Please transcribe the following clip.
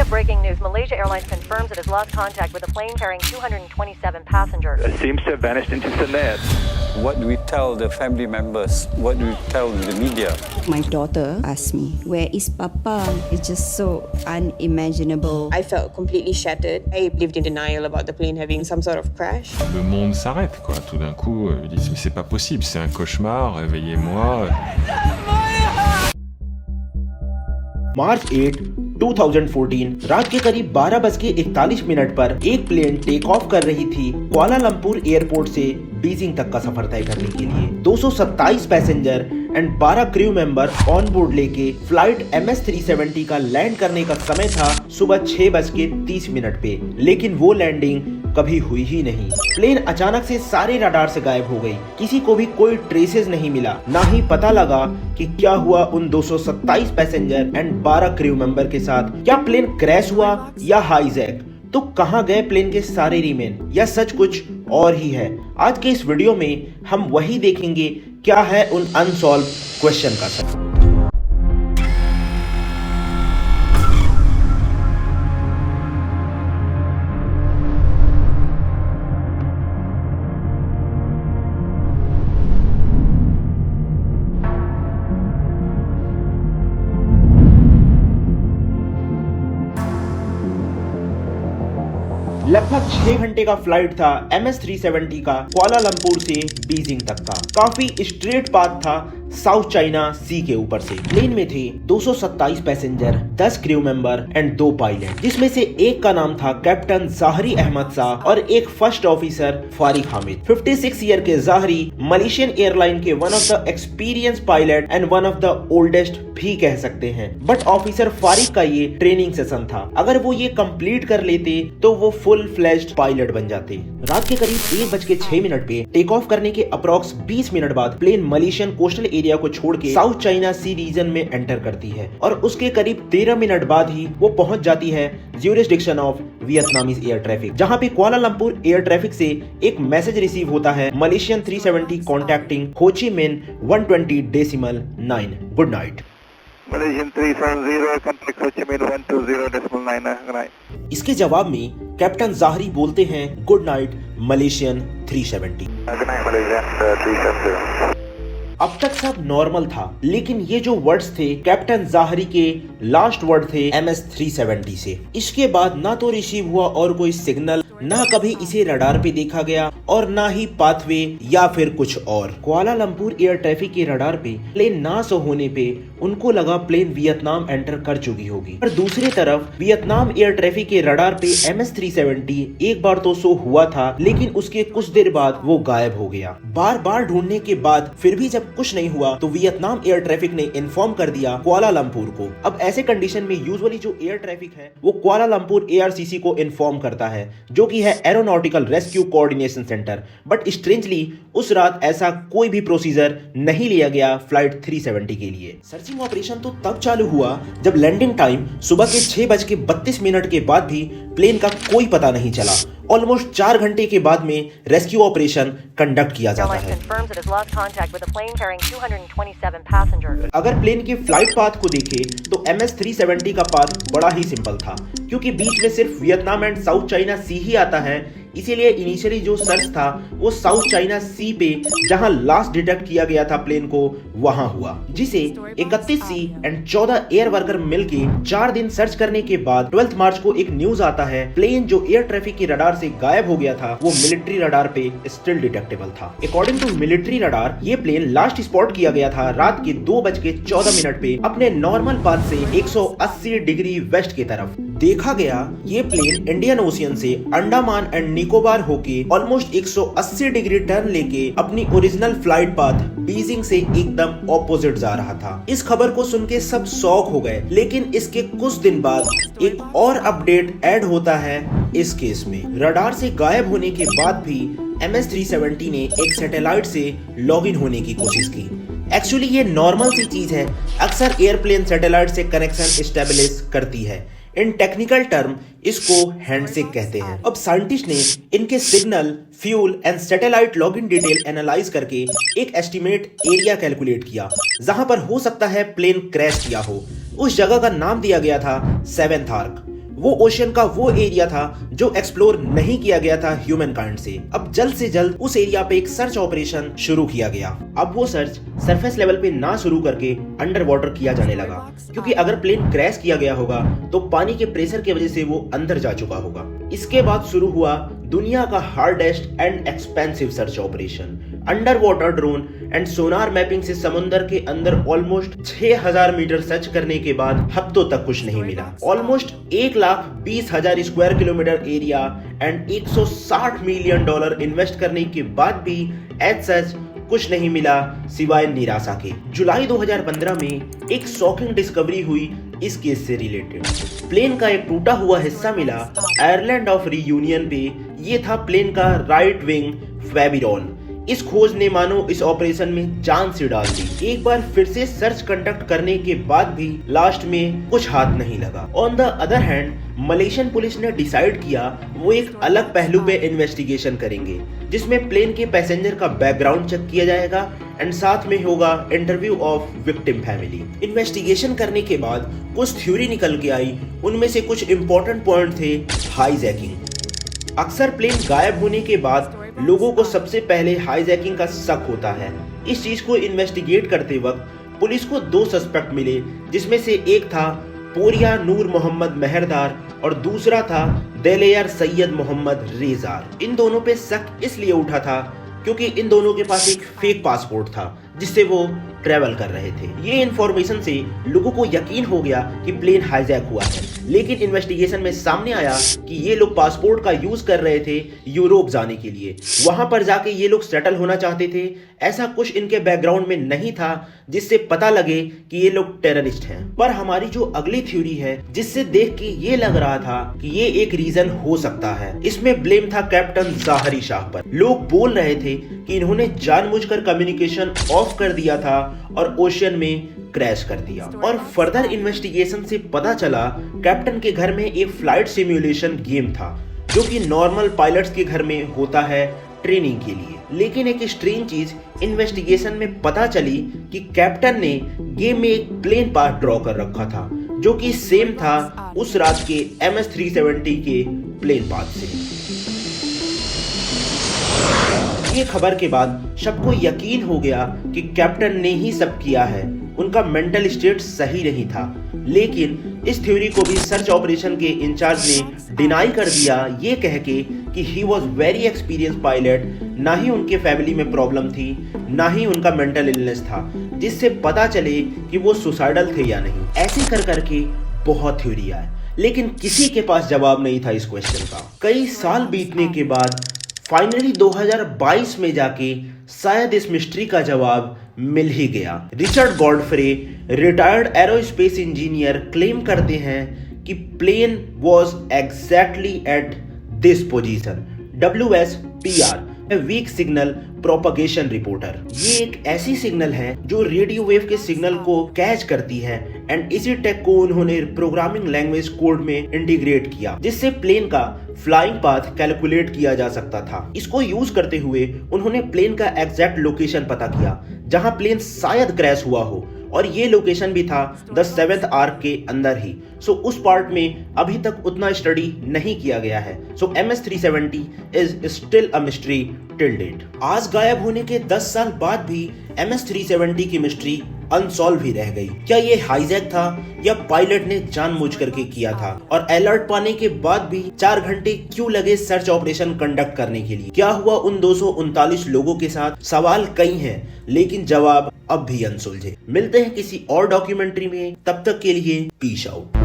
breaking news. Malaysia Airlines confirms it has lost contact with a plane carrying 227 passengers. It seems to have vanished into thin air. What do we tell the family members? What do we tell the media? My daughter asked me, "Where is Papa?" It's just so unimaginable. I felt completely shattered. I lived in denial about the plane having some sort of crash. Le monde s'arrête, quoi. Tout d'un coup, ils disent, mais c'est pas possible, c'est un cauchemar, réveillez-moi. मार्च 8, 2014 रात के करीब 12:41 पर एक plane take off कर रही थी Kuala Lumpur airport से Beijing तक का सफर तय करने के लिए। 227 passenger and 12 crew member on board लेके फ्लाइट MS-370 का लैंड करने का समय था सुबह 6:30 पे, लेकिन वो लैंडिंग कभी हुई ही नहीं। प्लेन अचानक से सारे रडार से गायब हो गई। किसी को भी कोई ट्रेसेस नहीं मिला, ना ही पता लगा कि क्या हुआ उन 227 पैसेंजर एंड 12 क्रू मेंबर के साथ। क्या प्लेन क्रैश हुआ या हाईजैक? तो कहां गए प्लेन के सारे रीमेन, या सच कुछ और ही है? आज के इस वीडियो में हम वही देखेंगे, क्या है उन अनसॉल्व क्वेश्चन का सच। लगभग 6 घंटे का फ्लाइट था MS-370 का कुआलालंपुर से बीजिंग तक का। काफी स्ट्रेट पाथ था साउथ चाइना सी के ऊपर से। प्लेन में थे 227 passenger, 10 crew member and 2 pilot, जिसमें से एक का नाम था कैप्टन ज़ाहरी अहमद शाह और एक फर्स्ट ऑफिसर फारिक हामिद। 56 ईयर के ज़ाहरी मलेशियन एयरलाइन के one of the experience pilot and one of the oldest भी कह सकते हैं। बट ऑफिसर फारिक का ये ट्रेनिंग सेशन था, अगर वो ये कंप्लीट कर लेते तो वो फुल फ्लेज्ड पायलट बन जाते। रात के करीब 1:06 पे टेक ऑफ करने के अप्रॉक्स 20 मिनट बाद प्लेन मलेशियन कोस्टल एरिया को छोड़ के साउथ चाइना सी रीजन में एंटर करती है और उसके करीब 13 मिनट बाद ही वो पहुंच जाती है jurisdiction of Vietnamese air traffic, जहां पे कुआलालंपुर एयर ट्रैफिक से एक मैसेज रिसीव होता है, मलेशियन 370 कॉन्टैक्टिंग हो ची मिन 120.9। Good night. Malaysian 370, contact Ho Chi Minh 120.9. Good night. इसके जवाब में कैप्टन ज़ाहरी बोलते हैं good night Malaysian 370। Good night, Malaysian 370. अब तक सब नॉर्मल था, लेकिन ये जो वर्ड्स थे कैप्टन ज़ाहरी के लास्ट वर्ड थे MS-370 से। इसके बाद ना तो रिसीव हुआ और कोई सिग्नल, ना कभी इसे रडार पे देखा गया और ना ही पाथवे या फिर कुछ और। कुआलालंपुर एयर ट्रैफिक के रडार पे प्लेन ना शो होने पे उनको लगा प्लेन वियतनाम एंटर कर चुकी होगी। पर दूसरी तरफ वियतनाम एयर ट्रैफिक के रडार पे MS-370 एक बार तो शो हुआ था, लेकिन उसके कुछ देर बाद वो गायब हो गया। बार बार ढूंढने के बाद फिर भी जब कुछ नहीं हुआ तो वियतनाम एयर ट्रैफिक ने इन्फॉर्म कर दिया कुआलालंपुर को। अब ऐसे कंडीशन में यूजुअली जो एयर ट्रैफिक है वो कुआलालंपुर ARCC को इन्फॉर्म करता है, जो कि है aeronautical rescue coordination centre. But strangely उस रात ऐसा कोई भी प्रोसीजर नहीं लिया गया फ्लाइट 370 के लिए। सर्चिंग ऑपरेशन तो तब चालू हुआ जब लैंडिंग टाइम सुबह के 6:32 के बाद भी प्लेन का कोई पता नहीं चला। ऑलमोस्ट 4 घंटे के बाद में रेस्क्यू ऑपरेशन कंडक्ट किया जाता है। अगर प्लेन के फ्लाइट पाथ को देखें तो MS-370 का पाथ बड़ा ही सिंपल था, क्योंकि बीच में सिर्फ वियतनाम एंड साउथ चाइना सी ही आता है। इसीलिए इनिशियली जो सर्च था वो साउथ चाइना सी पे, जहां लास्ट डिटेक्ट किया गया था प्लेन को, वहां हुआ, जिसे 31 सी एंड 14 एयर वर्कर मिलके 4 दिन सर्च करने के बाद 12 मार्च को एक न्यूज आता है, प्लेन जो एयर ट्रैफिक के रडार से गायब हो गया था वो मिलिट्री रडार पे स्टिल डिटेक्टेबल था। अकॉर्डिंग टू मिलिट्री रडार ये प्लेन लास्ट स्पॉट किया गया था रात के 2:14 पे अपने नॉर्मल पाथ से 180 डिग्री वेस्ट की तरफ। देखा गया ये प्लेन इंडियन ओशियन से अंडमान एंड निकोबार होके ऑलमोस्ट 180 डिग्री टर्न लेके अपनी ओरिजिनल फ्लाइट पाथ बीजिंग से एकदम ऑपोजिट जा रहा था। इस खबर को सुन के सब शॉक हो गए, लेकिन इसके कुछ दिन बाद एक और अपडेट ऐड होता है इस केस में। रडार से गायब होने के बाद भी MS-370 ने एक सैटेलाइट से लॉगिन होने की कोशिश की। एक्चुअली ये नॉर्मल सी चीज है, अक्सर एयरप्लेन सैटेलाइट से कनेक्शन एस्टेब्लिश करती है। इन टेक्निकल टर्म इसको हैंडशेक कहते हैं। अब साइंटिस्ट ने इनके signal, fuel and satellite login detail analyse करके एक एस्टिमेट एरिया कैलकुलेट किया जहां पर हो सकता है प्लेन क्रैश किया हो। उस जगह का नाम दिया गया था 7th आर्क। वो ओशन का वो एरिया था जो एक्सप्लोर नहीं किया गया था ह्यूमन काइंड से। अब जल्द से जल्द उस एरिया पे एक सर्च ऑपरेशन शुरू किया गया। अब वो सर्च सरफेस लेवल पे ना शुरू करके अंडर वाटर किया जाने लगा, क्योंकि अगर प्लेन क्रैश किया गया होगा तो पानी के प्रेशर की वजह से वो अंदर जा चुका होगा। इसके बाद शुरू हुआ दुनिया का hardest and expensive search operation. Under water drone and Sonar mapping से समुद्र के अंदर ऑलमोस्ट 6000 मीटर सर्च करने के बाद हफ्तों तक कुछ नहीं मिला। Almost 1,20,000 square kilometre area and $160 million invest करने के बाद भी एज सच कुछ नहीं मिला सिवाय निराशा के। जुलाई 2015 में एक शॉकिंग डिस्कवरी हुई इस केस से रिलेटेड। प्लेन का एक टूटा हुआ हिस्सा मिला आयरलैंड ऑफ रीयूनियन पे। ये था प्लेन का राइट विंग फेबिरॉन। इस खोज ने मानो इस ऑपरेशन में जान से डाल दी। एक बार फिर से सर्च कंडक्ट करने के बाद भी लास्ट में कुछ हाथ नहीं लगा। On the other hand Malaysian police ने डिसाइड किया वो एक अलग पहलू पे इन्वेस्टिगेशन करेंगे, जिसमें प्लेन के पैसेंजर का बैकग्राउंड चेक किया जाएगा एंड साथ में होगा interview of victim family. Investigation करने के बाद कुछ थ्योरी निकल के आई। उनमें से कुछ इंपॉर्टेंट पॉइंट थे हाईजैकिंग। अक्सर प्लेन गायब होने के बाद लोगों को सबसे पहले हाईजैकिंग का शक होता है। इस चीज को इन्वेस्टिगेट करते वक्त पुलिस को 2 सस्पेक्ट मिले, जिसमें से एक था पोरिया नूर मोहम्मद मेहरदार और दूसरा था देलेयर सैयद मोहम्मद रेजार। इन दोनों पे शक इसलिए उठा था क्योंकि इन दोनों के पास एक फेक पासपोर्ट था जिससे वो ट्रेवल कर रहे थे। ये इन्फॉर्मेशन से लोगों को यकीन हो गया कि प्लेन हाईजैक हुआ है, लेकिन इन्वेस्टिगेशन में सामने आया कि ये लोग पासपोर्ट का यूज कर रहे थे यूरोप जाने के लिए। वहां पर जाके ये लोग सेटल होना चाहते थे। ऐसा कुछ इनके बैकग्राउंड में नहीं था जिससे पता लगे कि ये लोग टेररिस्ट हैं। पर हमारी जो अगली थ्योरी है, जिससे देख के ये लग रहा था कि ये एक रीजन हो सकता है, इसमें ब्लेम था कैप्टन ज़ाहरी शाह पर। लोग बोल रहे थे कि इन्होंने जानबूझकर कम्युनिकेशन ऑफ कर दिया था और ओशन में क्रैश कर दिया। और फर्दर इन्वेस्टिगेशन से पता चला कैप्टन के घर में एक फ्लाइट सिमुलेशन गेम था, जो कि नॉर्मल पायलट्स के घर में होता है ट्रेनिंग के लिए। लेकिन एक स्ट्रेंज चीज इन्वेस्टिगेशन में पता चली कि कैप्टन ने गेम में एक प्लेन पाथ ड्रॉ कर रखा था, जो कि सेम था उस रात के MS-370 के प्लेन पाथ से। ये खबर के बाद सबको यकीन हो गया कि कैप्टन ने ही सब किया है। उनका मेंटल स्टेट सही नहीं था। लेकिन इस थ्योरी को भी सर्च ऑपरेशन के इंचार्ज ने डिनाई कर दिया, ये कह के कि he was very experience pilot. ना ही उनके फैमिली में प्रॉब्लम थी, ना ही उनका मेंटल इलनेस था, जिससे पता चले कि वो सुसाइडल थे या नहीं। ऐसे कर करके बहुत थ्योरी आए, लेकिन किसी के पास जवाब नहीं था इस क्वेश्चन का। कई साल बीतने के बाद फाइनली 2022 में जाके शायद इस मिस्ट्री का जवाब मिल ही गया। Richard Godfrey, retired aerospace engineer, claim करते हैं कि plane was exactly at this position. WSPR, weak signal propagation reporter. ये एक ऐसी सिग्नल है जो रेडियो वेव के सिग्नल को कैच करती है एंड इसी टेक को उन्होंने प्रोग्रामिंग लैंग्वेज कोड में इंटीग्रेट किया, जिससे प्लेन का फ्लाइंग पाथ कैलकुलेट किया जा सकता था। इसको यूज करते हुए उन्होंने प्लेन का एग्जैक्ट लोकेशन पता किया जहां प्लेन शायद क्रैश हुआ हो, और ये लोकेशन भी था द 7th आर्क के अंदर ही। सो उस पार्ट में अभी तक उतना स्टडी नहीं किया गया है। So MS-370 is still a mystery till date. आज गायब होने के 10 साल बाद भी MS-370 की मिस्ट्री अनसॉल्व ही रह गई। क्या ये हाईजैक था या पायलट ने जानबूझ करके किया था? और अलर्ट पाने के बाद भी 4 घंटे क्यों लगे सर्च ऑपरेशन कंडक्ट करने के लिए? क्या हुआ उन 239 लोगों के साथ? सवाल कई हैं, लेकिन जवाब अब भी अनसुलझे। मिलते हैं किसी और डॉक्यूमेंट्री में, तब तक के लिए पीस आउट।